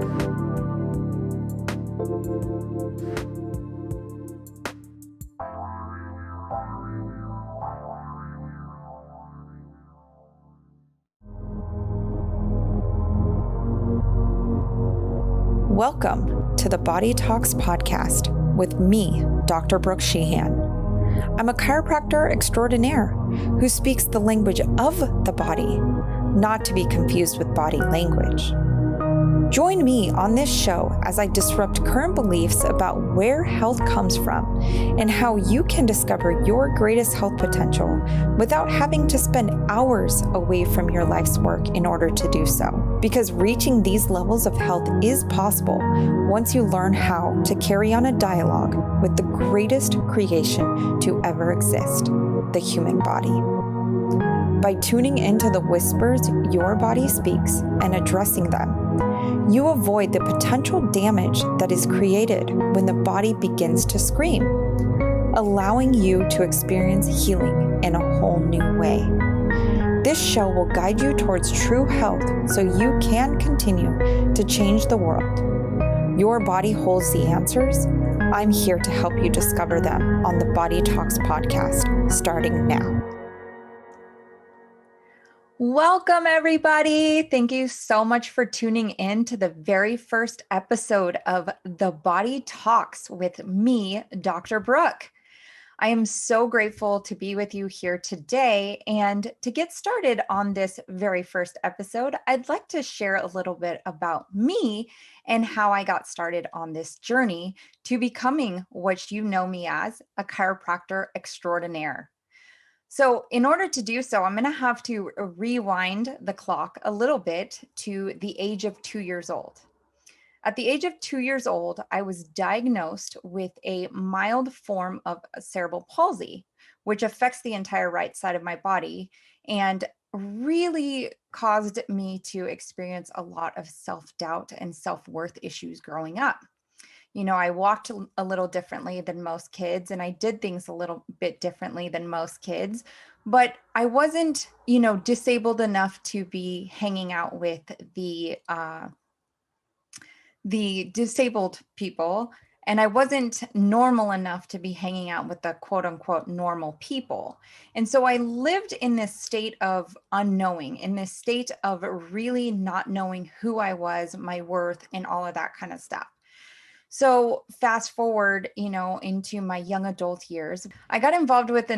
Welcome to the Body Talks podcast with me, Dr. Brook Sheehan. I'm a chiropractor extraordinaire who speaks the language of the body, not to be confused with body language. Join me on this show as I disrupt current beliefs about where health comes from and how you can discover your greatest health potential without having to spend hours away from your life's work in order to do so. Because reaching these levels of health is possible once you learn how to carry on a dialogue with the greatest creation to ever exist, the human body. By tuning into the whispers your body speaks and addressing them, you avoid the potential damage that is created when the body begins to scream, allowing you to experience healing in a whole new way. This show will guide you towards true health so you can continue to change the world. Your body holds the answers. I'm here to help you discover them on the Body Talks podcast, starting now. Welcome, everybody. Thank you so much for tuning in to the very first episode of The Body Talks with me, Dr. Brook. I am so grateful to be with you here today. And to get started on this very first episode, I'd like to share a little bit about me and how I got started on this journey to becoming what you know me as, a chiropractor extraordinaire. So in order to do so, I'm going to have to rewind the clock a little bit to the age of 2 years old. At the age of 2 years old, I was diagnosed with a mild form of cerebral palsy, which affects the entire right side of my body and really caused me to experience a lot of self-doubt and self-worth issues growing up. You know, I walked a little differently than most kids, and I did things a little bit differently than most kids, but I wasn't, disabled enough to be hanging out with the disabled people, and I wasn't normal enough to be hanging out with the quote unquote normal people. And so I lived in this state of unknowing, in this state of really not knowing who I was, my worth, and all of that kind of stuff. So fast forward, into my young adult years, I got involved with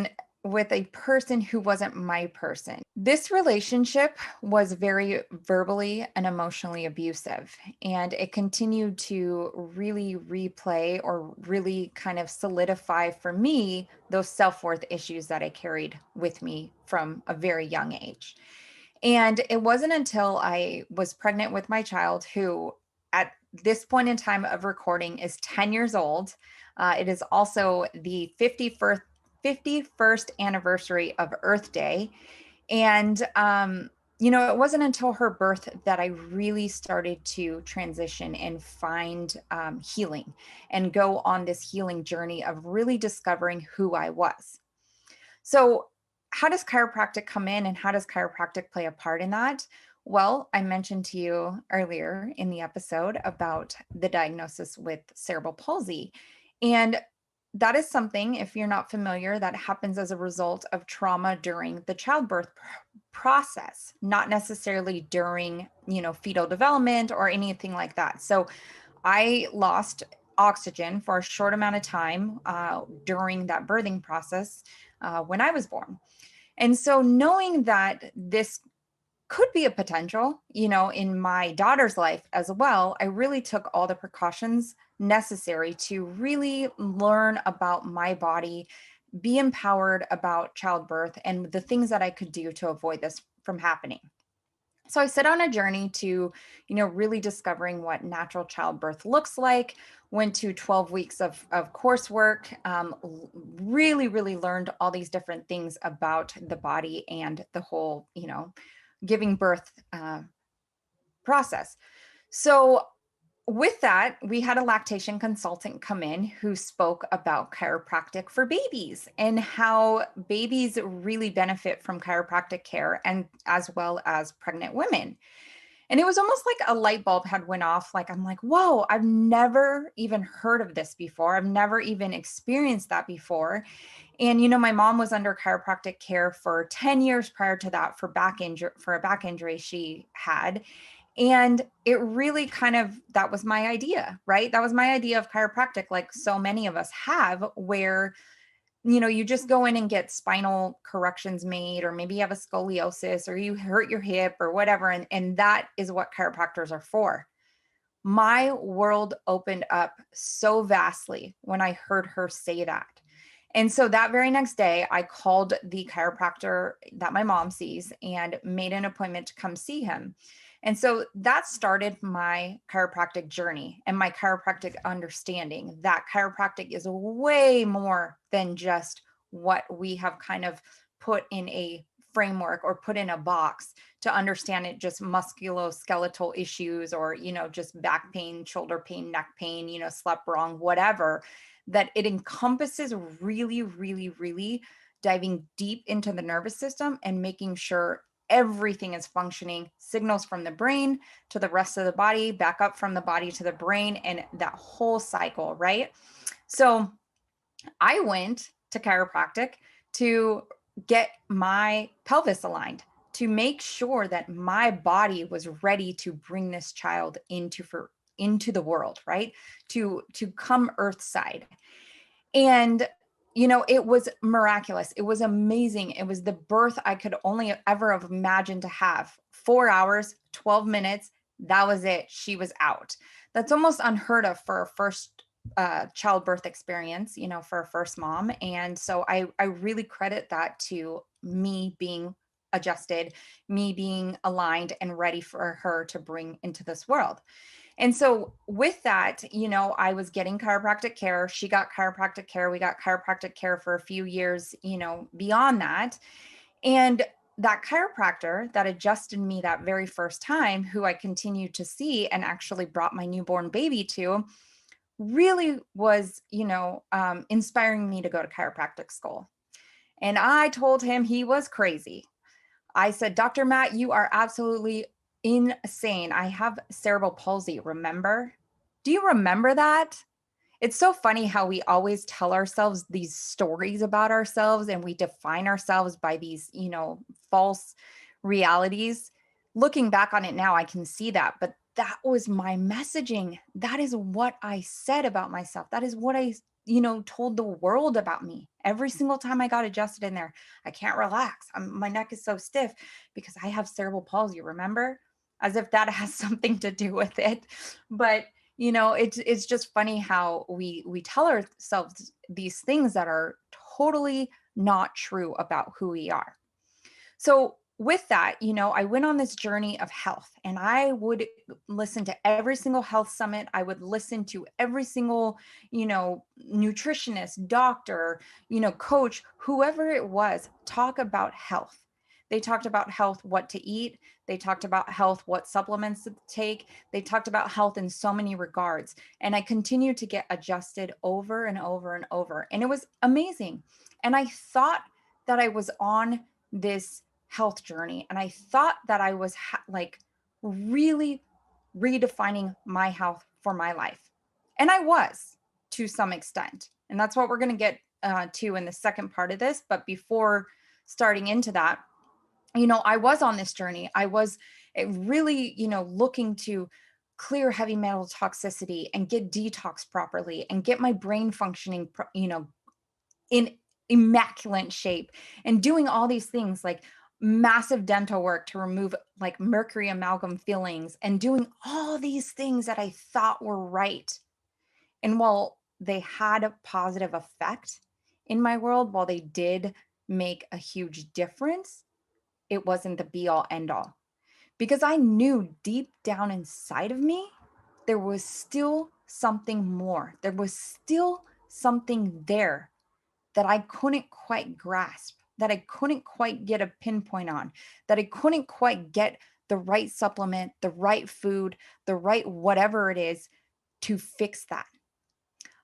a person who wasn't my person. This relationship was very verbally and emotionally abusive, and it continued to really replay or really kind of solidify for me those self-worth issues that I carried with me from a very young age. And it wasn't until I was pregnant with my child, who at this point in time of recording is 10 years old. It is also the 51st anniversary of Earth Day. And, it wasn't until her birth that I really started to transition and find healing and go on this healing journey of really discovering who I was. So how does chiropractic come in, and how does chiropractic play a part in that? Well, I mentioned to you earlier in the episode about the diagnosis with cerebral palsy. And that is something, if you're not familiar, that happens as a result of trauma during the childbirth process, not necessarily during, fetal development or anything like that. So I lost oxygen for a short amount of time during that birthing process when I was born. And so knowing that this could be a potential, in my daughter's life as well, I really took all the precautions necessary to really learn about my body, be empowered about childbirth, and the things that I could do to avoid this from happening. So I set on a journey to, really discovering what natural childbirth looks like, went to 12 weeks of coursework, really, really learned all these different things about the body and the whole, giving birth process. So with that, we had a lactation consultant come in who spoke about chiropractic for babies and how babies really benefit from chiropractic care, and as well as pregnant women. And it was almost like a light bulb had went off. Like, I'm like, whoa, I've never even heard of this before. I've never even experienced that before. And, my mom was under chiropractic care for 10 years prior to that for a back injury she had. And it really that was my idea, right? That was my idea of chiropractic, like so many of us have, where you just go in and get spinal corrections made, or maybe you have a scoliosis or you hurt your hip or whatever. And that is what chiropractors are for. My world opened up so vastly when I heard her say that. And so that very next day, I called the chiropractor that my mom sees and made an appointment to come see him. And so that started my chiropractic journey and my chiropractic understanding that chiropractic is way more than just what we have kind of put in a framework or put in a box to understand it, just musculoskeletal issues, or, just back pain, shoulder pain, neck pain, slept wrong, whatever, that it encompasses really, really, really diving deep into the nervous system and making sure everything is functioning, signals from the brain to the rest of the body, back up from the body to the brain, and that whole cycle, right? So I went to chiropractic to get my pelvis aligned, to make sure that my body was ready to bring this child into the world, right? To come earthside. And it was miraculous. It was amazing. It was the birth I could only ever have imagined to have. 4 hours, 12 minutes, that was it. She was out. That's almost unheard of for a first childbirth experience, for a first mom. And so I really credit that to me being adjusted, me being aligned and ready for her to bring into this world. And so with that, I was getting chiropractic care. She got chiropractic care. We got chiropractic care for a few years, beyond that. And that chiropractor that adjusted me that very first time, who I continued to see and actually brought my newborn baby to, really was, inspiring me to go to chiropractic school. And I told him he was crazy. I said, Dr. Matt, you are absolutely insane. I have cerebral palsy, remember? Do you remember that? It's so funny how we always tell ourselves these stories about ourselves and we define ourselves by these, false realities. Looking back on it now, I can see that, but that was my messaging. That is what I said about myself. That is what I, told the world about me. Every single time I got adjusted in there, I can't relax. My neck is so stiff because I have cerebral palsy, remember? As if that has something to do with it. But it's just funny how we tell ourselves these things that are totally not true about who we are. So with that, I went on this journey of health, and I would listen to every single health summit. I would listen to every single, nutritionist, doctor, coach, whoever it was, talk about health. They talked about health, what to eat. They talked about health, what supplements to take. They talked about health in so many regards. And I continued to get adjusted over and over and over. And it was amazing. And I thought that I was on this health journey. And I thought that I was really redefining my health for my life. And I was, to some extent. And that's what we're going to get to in the second part of this. But before starting into that, I was on this journey. I was really, looking to clear heavy metal toxicity and get detox properly and get my brain functioning, in immaculate shape, and doing all these things like massive dental work to remove like mercury amalgam fillings, and doing all these things that I thought were right. And while they had a positive effect in my world, while they did make a huge difference, it wasn't the be all end all, because I knew deep down inside of me, there was still something more. There was still something there that I couldn't quite grasp, that I couldn't quite get a pinpoint on, that I couldn't quite get the right supplement, the right food, the right whatever it is to fix that.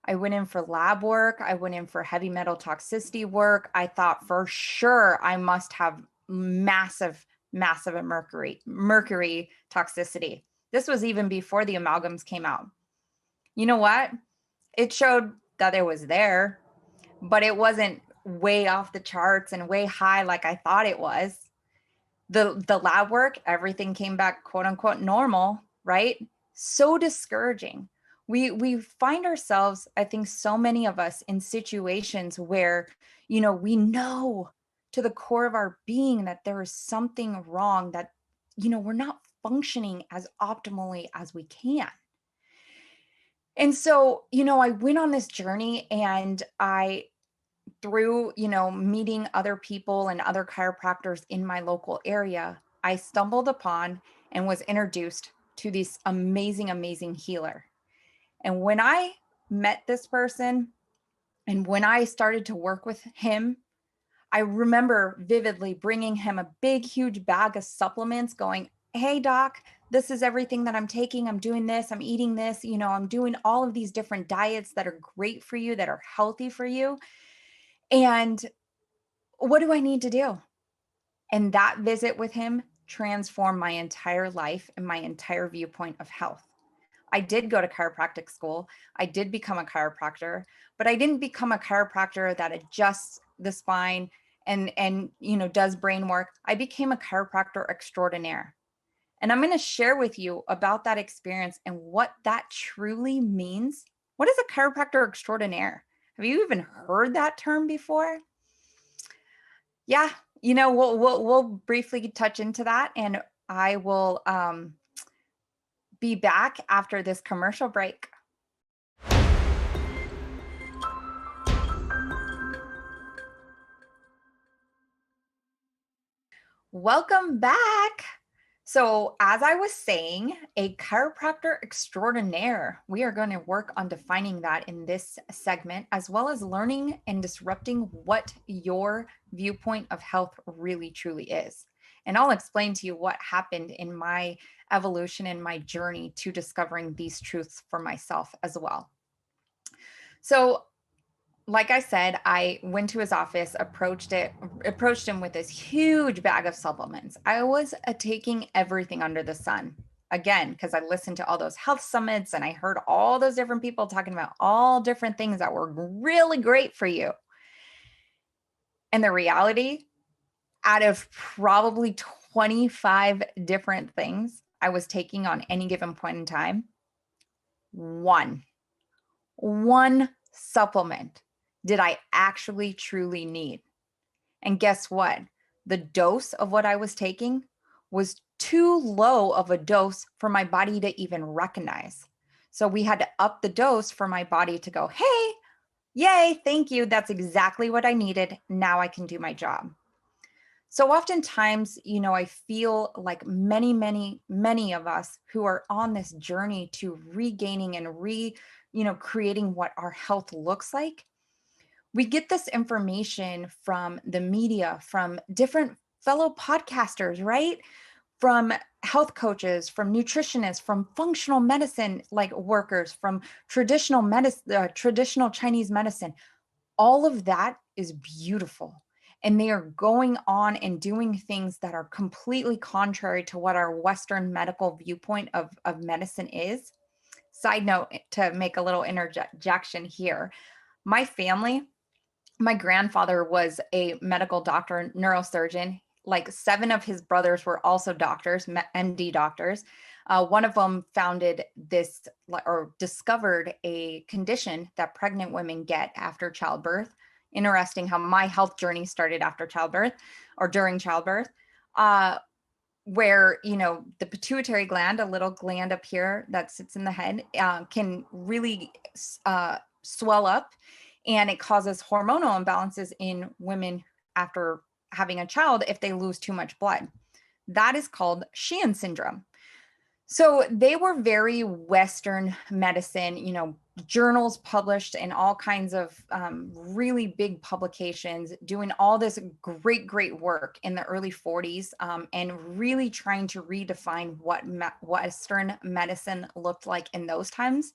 I went in for lab work. I went in for heavy metal toxicity work. I thought for sure I must have massive massive mercury toxicity. This was even before the amalgams came out. You know what? It showed that it was there, but it wasn't way off the charts and way high like I thought it was. The lab work, everything came back quote unquote normal, right? So discouraging. We find ourselves, I think so many of us, in situations where, we know to the core of our being that there is something wrong, that, we're not functioning as optimally as we can. And so, I went on this journey, and through, meeting other people and other chiropractors in my local area, I stumbled upon and was introduced to this amazing, amazing healer. And when I met this person and when I started to work with him, I remember vividly bringing him a big, huge bag of supplements going, "Hey, doc, this is everything that I'm taking. I'm doing this. I'm eating this. I'm doing all of these different diets that are great for you, that are healthy for you. And what do I need to do?" And that visit with him transformed my entire life and my entire viewpoint of health. I did go to chiropractic school. I did become a chiropractor, but I didn't become a chiropractor that adjusts the spine and does brain work. I became a chiropractor extraordinaire. And I'm going to share with you about that experience and what that truly means. What is a chiropractor extraordinaire? Have you even heard that term before? Yeah, we'll briefly touch into that, and I will be back after this commercial break. Welcome back. So, as I was saying, a chiropractor extraordinaire. We are going to work on defining that in this segment, as well as learning and disrupting what your viewpoint of health really truly is. And I'll explain to you what happened in my evolution and my journey to discovering these truths for myself as well. So, like I said, I went to his office, approached him with this huge bag of supplements. I was taking everything under the sun. Again, because I listened to all those health summits and I heard all those different people talking about all different things that were really great for you. And the reality, out of probably 25 different things I was taking on any given point in time, one supplement did I actually truly need. And guess what? The dose of what I was taking was too low of a dose for my body to even recognize. So we had to up the dose for my body to go, "Hey, yay, thank you. That's exactly what I needed. Now I can do my job." So oftentimes, I feel like many of us who are on this journey to regaining and creating what our health looks like, we get this information from the media, from different fellow podcasters, right? From health coaches, from nutritionists, from functional medicine like workers, from traditional medicine, traditional Chinese medicine. All of that is beautiful. And they are going on and doing things that are completely contrary to what our Western medical viewpoint of medicine is. Side note, to make a little interjection here, my family, my grandfather was a medical doctor, neurosurgeon. Like 7 of his brothers were also doctors, MD doctors. One of them founded this or discovered a condition that pregnant women get after childbirth. Interesting how my health journey started after childbirth or during childbirth, where, the pituitary gland, a little gland up here that sits in the head, can really swell up, and it causes hormonal imbalances in women after having a child if they lose too much blood. That is called Sheehan syndrome. So they were very Western medicine, journals published in all kinds of really big publications, doing all this great work in the early 40s, and really trying to redefine what Western medicine looked like in those times.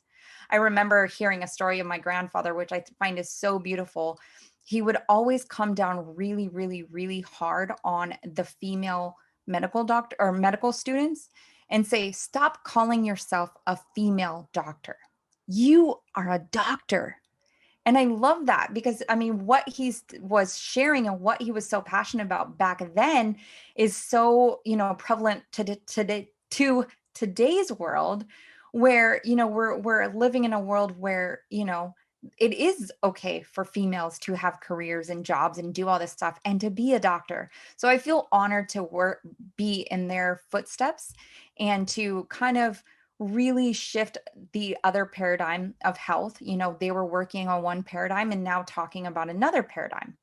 I remember hearing a story of my grandfather, which I find is so beautiful. He would always come down really hard on the female medical doctor or medical students and say, stop calling yourself a female doctor. You are a doctor. And I love that because I mean, what he was sharing and what he was so passionate about back then is so, prevalent to today's world where, we're living in a world where, it is okay for females to have careers and jobs and do all this stuff and to be a doctor. So I feel honored to be in their footsteps and to kind of really shift the other paradigm of health. They were working on one paradigm and now talking about another paradigm.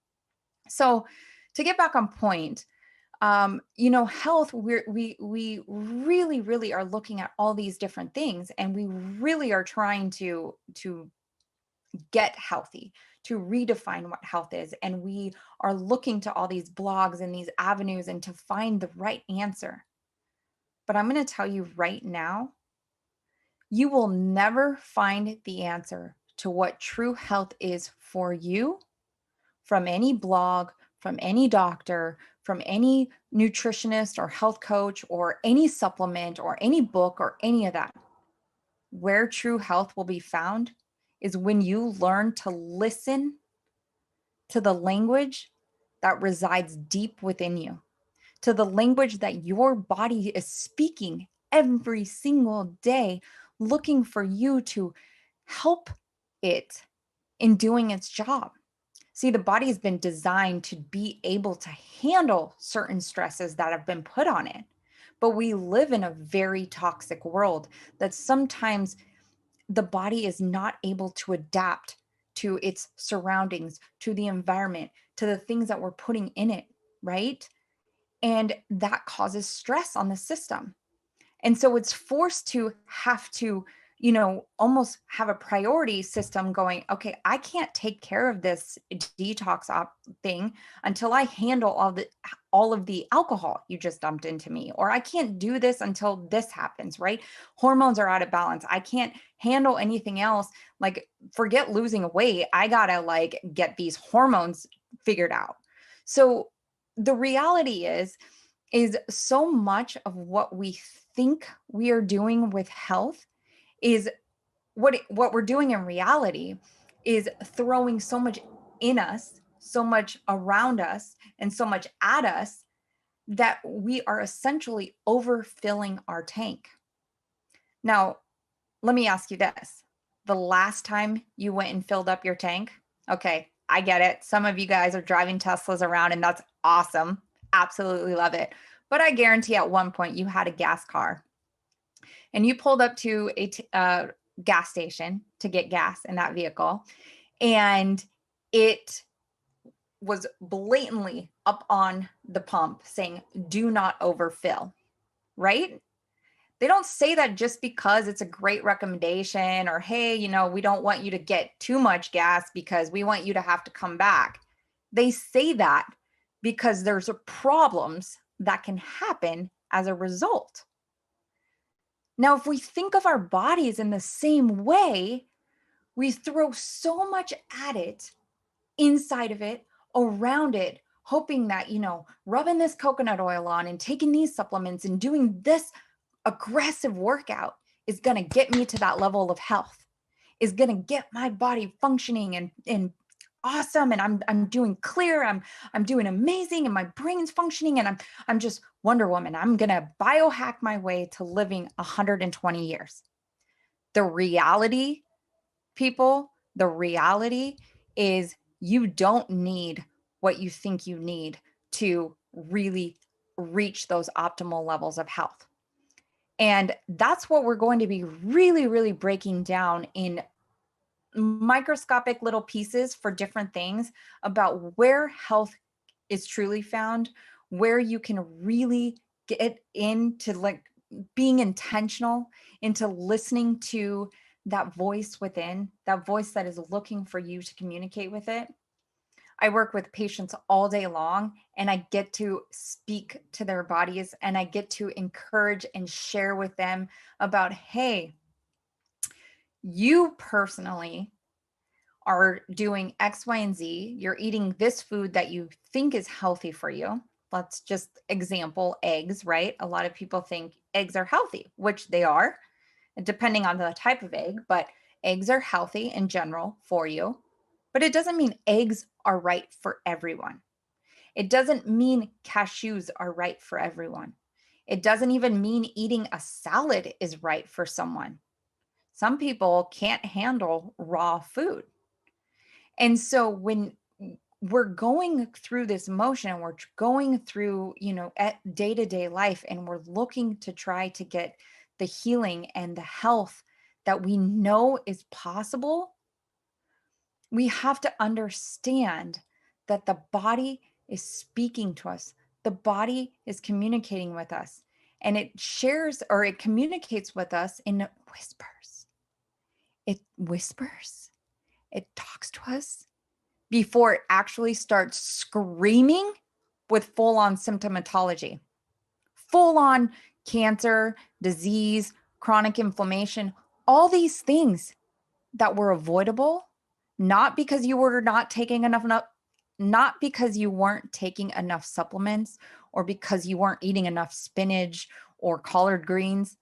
So to get back on point, health, we really, really are looking at all these different things, and we really are trying to get healthy, to redefine what health is. And we are looking to all these blogs and these avenues and to find the right answer. But I'm going to tell you right now, you will never find the answer to what true health is for you from any blog, from any doctor, from any nutritionist or health coach or any supplement or any book or any of that. Where true health will be found is when you learn to listen to the language that resides deep within you, to the language that your body is speaking every single day, looking for you to help it in doing its job. See, the body has been designed to be able to handle certain stresses that have been put on it. But we live in a very toxic world that sometimes the body is not able to adapt to its surroundings, to the environment, to the things that we're putting in it, right? And that causes stress on the system. And so it's forced to have to, almost have a priority system going, okay, I can't take care of this detox thing until I handle all of the alcohol you just dumped into me, or I can't do this until this happens, right? Hormones are out of balance. I can't handle anything else. Like, forget losing weight. I gotta get these hormones figured out. So the reality is so much of what we think we are doing with health is what we're doing in reality is throwing so much in us, so much around us, and so much at us that we are essentially overfilling our tank. Now, let me ask you this. The last time you went and filled up your tank, okay, I get it. Some of you guys are driving Teslas around, and that's awesome. Absolutely love it. But I guarantee at one point you had a gas car and you pulled up to a gas station to get gas in that vehicle, and it was blatantly up on the pump saying, do not overfill, right? They don't say that just because it's a great recommendation or, hey, we don't want you to get too much gas because we want you to have to come back. They say that because there's problems that can happen as a result. Now, if we think of our bodies in the same way, we throw so much at it, inside of it, around it, hoping that, rubbing this coconut oil on and taking these supplements and doing this aggressive workout is going to get me to that level of health, is going to get my body functioning and awesome, and I'm doing clear, I'm doing amazing, and my brain's functioning, and I'm just Wonder Woman. I'm going to biohack my way to living 120 years. The reality, people, the reality is you don't need what you think you need to really reach those optimal levels of health. And that's what we're going to be really, really breaking down in microscopic little pieces for different things about where health is truly found, where you can really get into being intentional, into listening to that voice within, that voice that is looking for you to communicate with it. I work with patients all day long, and I get to speak to their bodies, and I get to encourage and share with them about, hey, you personally are doing X, Y, and Z. You're eating this food that you think is healthy for you. let's just example eggs, right? A lot of people think eggs are healthy, which they are, depending on the type of egg, but eggs are healthy in general for you. But it doesn't mean eggs are right for everyone. It doesn't mean cashews are right for everyone. It doesn't even mean eating a salad is right for someone. Some people can't handle raw food. And so when we're going through this motion, we're going through, at day-to-day life, and we're looking to try to get the healing and the health that we know is possible, we have to understand that the body is speaking to us. The body is communicating with us, and it shares or it communicates with us in whispers. It whispers, it talks to us before it actually starts screaming with full-on symptomatology, full-on cancer, disease, chronic inflammation, all these things that were avoidable, not because you were not taking enough, not because you weren't taking enough supplements or because you weren't eating enough spinach or collard greens,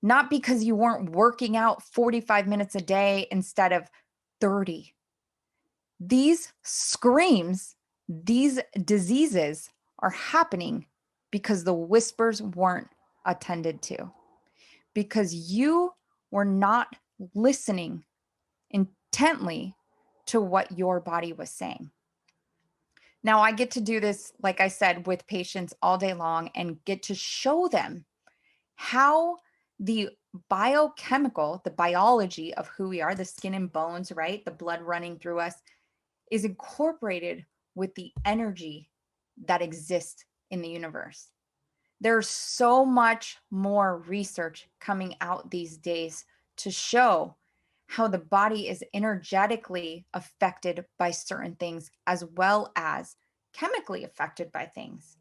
not because you weren't working out 45 minutes a day instead of 30. These screams, these diseases are happening because the whispers weren't attended to, because you were not listening intently to what your body was saying. Now, I get to do this, like I said, with patients all day long and get to show them how the biochemical, the biology of who we are, the skin and bones, right? The blood running through us is incorporated with the energy that exists in the universe. There's so much more research coming out these days to show how the body is energetically affected by certain things as well as chemically affected by things.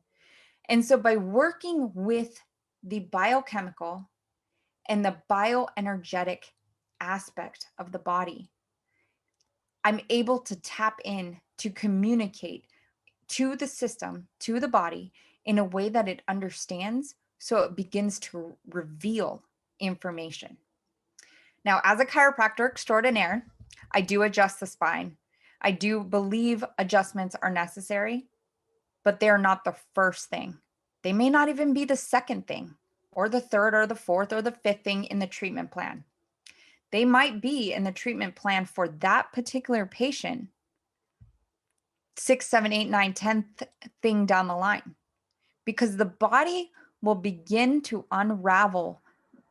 And so by working with the biochemical and the bioenergetic aspect of the body, I'm able to tap in to communicate to the system, to the body, in a way that it understands, so it begins to reveal information. Now, as a chiropractor extraordinaire, I do adjust the spine. I do believe adjustments are necessary, but they're not the first thing. They may not even be the second thing, or the third, or the fourth, or the fifth thing in the treatment plan. They might be in the treatment plan for that particular patient 6, 7, 8, 9, 10th thing down the line, because the body will begin to unravel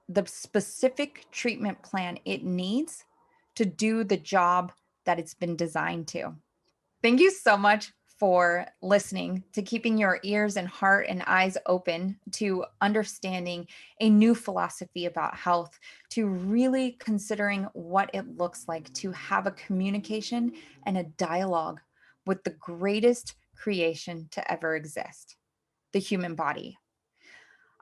the specific treatment plan it needs to do the job that it's been designed to. Thank you so much for listening, to keeping your ears and heart and eyes open to understanding a new philosophy about health, to really considering what it looks like to have a communication and a dialogue with the greatest creation to ever exist, the human body.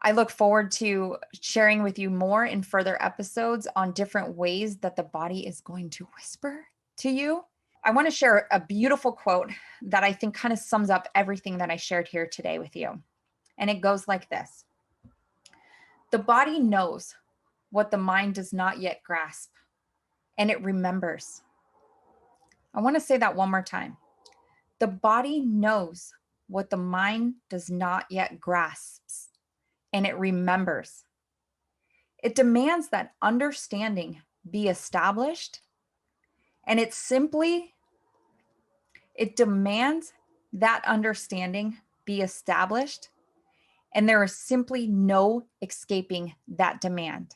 I look forward to sharing with you more in further episodes on different ways that the body is going to whisper to you. I want to share a beautiful quote that I think kind of sums up everything that I shared here today with you. And it goes like this: the body knows what the mind does not yet grasp, and it remembers. I want to say that one more time. The body knows what the mind does not yet grasp, and it remembers. It demands that understanding be established, and it demands that understanding be established, and there is simply no escaping that demand.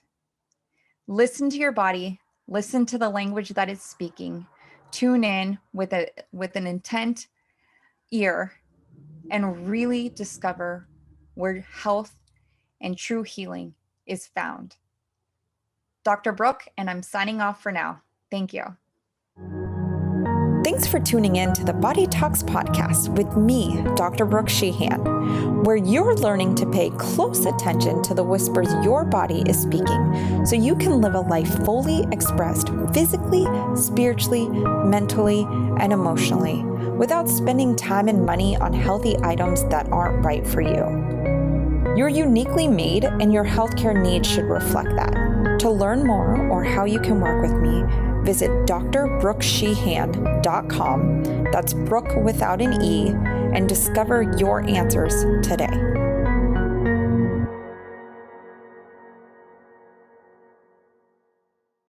Listen to your body, listen to the language that it's speaking, tune in with an intent ear, and really discover where health and true healing is found. Dr. Brook, and I'm signing off for now. Thank you. Thanks for tuning in to the Body Talks podcast with me, Dr. Brook Sheehan, where you're learning to pay close attention to the whispers your body is speaking so you can live a life fully expressed physically, spiritually, mentally, and emotionally without spending time and money on healthy items that aren't right for you. You're uniquely made, and your healthcare needs should reflect that. To learn more or how you can work with me, visit drbrooksheehan.com, that's Brook without an E, and discover your answers today.